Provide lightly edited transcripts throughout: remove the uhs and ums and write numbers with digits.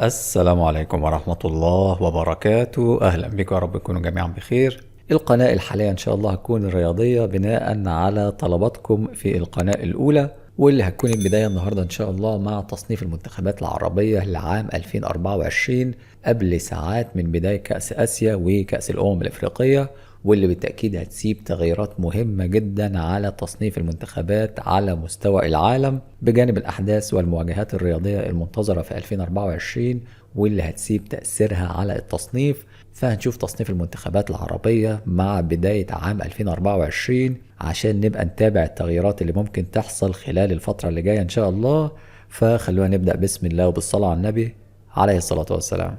السلام عليكم ورحمة الله وبركاته. أهلا بكم، يا رب تكونوا جميعا بخير. القناة الحالية إن شاء الله هتكون الرياضية بناء على طلباتكم في القناة الأولى، واللي هتكون البداية النهاردة إن شاء الله مع تصنيف المنتخبات العربية لعام 2024 قبل ساعات من بداية كأس آسيا وكأس الأمم الإفريقية، واللي بالتأكيد هتسيب تغييرات مهمة جدا على تصنيف المنتخبات على مستوى العالم، بجانب الأحداث والمواجهات الرياضية المنتظرة في 2024 واللي هتسيب تأثيرها على التصنيف. فهنشوف تصنيف المنتخبات العربية مع بداية عام 2024 عشان نبقى نتابع التغييرات اللي ممكن تحصل خلال الفترة اللي جاية إن شاء الله. فخلونا نبدأ بسم الله وبالصلاة على النبي عليه الصلاة والسلام.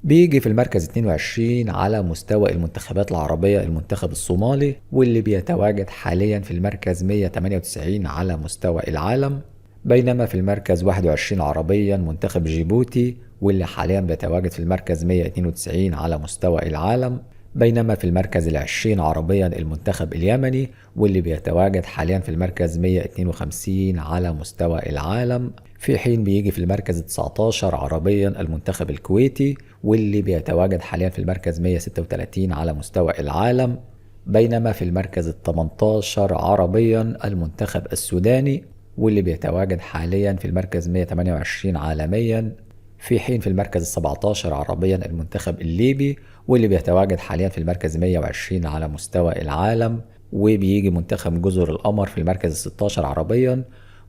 بيجي في المركز 22 على مستوى المنتخبات العربية المنتخب الصومالي، واللي بيتواجد حاليا في المركز 198 على مستوى العالم. بينما في المركز 21 عربيا منتخب جيبوتي، واللي حاليا بيتواجد في المركز 192 على مستوى العالم. بينما في المركز 20 عربيا المنتخب اليمني، واللي بيتواجد حاليا في المركز 152 على مستوى العالم. في حين بيجي في المركز 19 عربيا المنتخب الكويتي، واللي بيتواجد حاليا في المركز 136 على مستوى العالم. بينما في المركز 18 عربيا المنتخب السوداني، واللي بيتواجد حاليا في المركز 128 عالميا. في حين في المركز 17 عربيا المنتخب الليبي، واللي بيتواجد حاليا في المركز 120 على مستوى العالم. وبيجي منتخب جزر القمر في المركز 16 عربيا،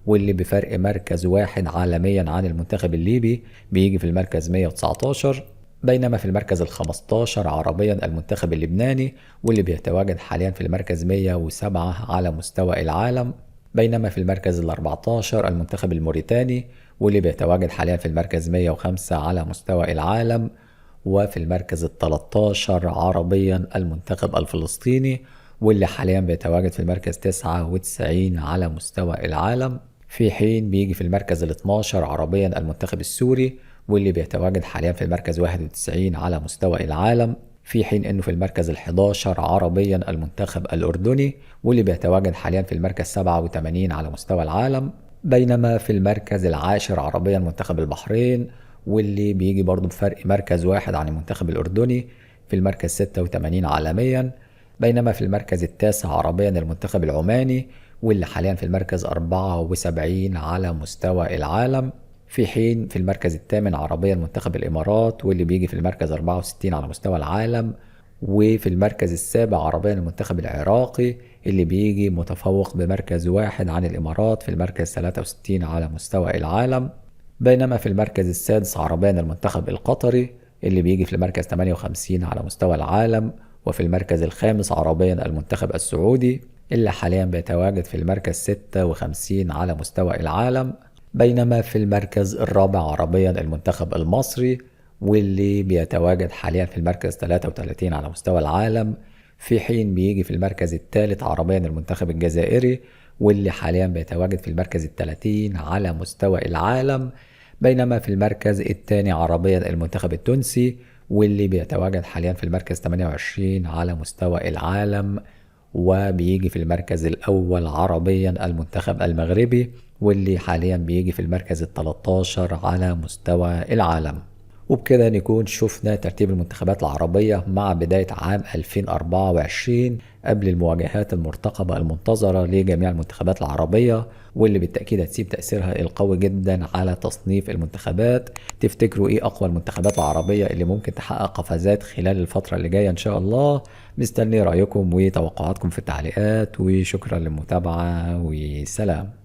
واللي بفرق مركز واحد عالميا عن المنتخب الليبي بيجي في المركز 119. بينما في المركز ال15 عربيا المنتخب اللبناني، واللي بيتواجد حاليا في المركز 107 على مستوى العالم. بينما في المركز ال14 المنتخب الموريتاني، واللي بيتواجد حاليا في المركز 105 على مستوى العالم. وفي المركز ال13 عربيا المنتخب الفلسطيني، واللي حاليا بيتواجد في المركز 99 على مستوى العالم. في حين بيجي في المركز ال12 عربيا المنتخب السوري، واللي بيتواجد حاليا في المركز 91 على مستوى العالم. في حين انه في المركز ال11 عربيا المنتخب الاردني، واللي بيتواجد حاليا في المركز 87 على مستوى العالم. بينما في المركز العاشر عربيا منتخب البحرين، واللي بيجي برضه بفرق مركز واحد عن المنتخب الاردني في المركز 86 عالميا. بينما في المركز التاسع عربيا المنتخب العماني، واللي حاليا في المركز 74 على مستوى العالم. في حين في المركز الثامن عربيا منتخب الإمارات، واللي بيجي في المركز 64 على مستوى العالم. وفي المركز السابع عربيا المنتخب العراقي، اللي بيجي متفوق بمركز واحد عن الإمارات في المركز 63 على مستوى العالم. بينما في المركز السادس عربيا المنتخب القطري، اللي بيجي في المركز 58 على مستوى العالم. وفي المركز الخامس عربيا المنتخب السعودي، اللي حاليا بيتواجد في المركز 56 على مستوى العالم. بينما في المركز الرابع عربيا المنتخب المصري، واللي بيتواجد حاليا في المركز 33 على مستوى العالم. في حين بيجي في المركز الثالث عربيا المنتخب الجزائري، واللي حاليا بيتواجد في المركز 30 على مستوى العالم. بينما في المركز الثاني عربيا المنتخب التونسي، واللي بيتواجد حاليا في المركز 28 على مستوى العالم. وبيجي في المركز الأول عربيا المنتخب المغربي، واللي حاليا بيجي في المركز ال13 على مستوى العالم. وبكده نكون شفنا ترتيب المنتخبات العربية مع بداية عام 2024 قبل المواجهات المرتقبة المنتظرة لجميع المنتخبات العربية، واللي بالتأكيد هتسيب تأثيرها القوي جدا على تصنيف المنتخبات. تفتكروا ايه أقوى المنتخبات العربية اللي ممكن تحقق قفزات خلال الفترة اللي جاية إن شاء الله؟ مستني رأيكم وتوقعاتكم في التعليقات، وشكرا للمتابعة وسلام.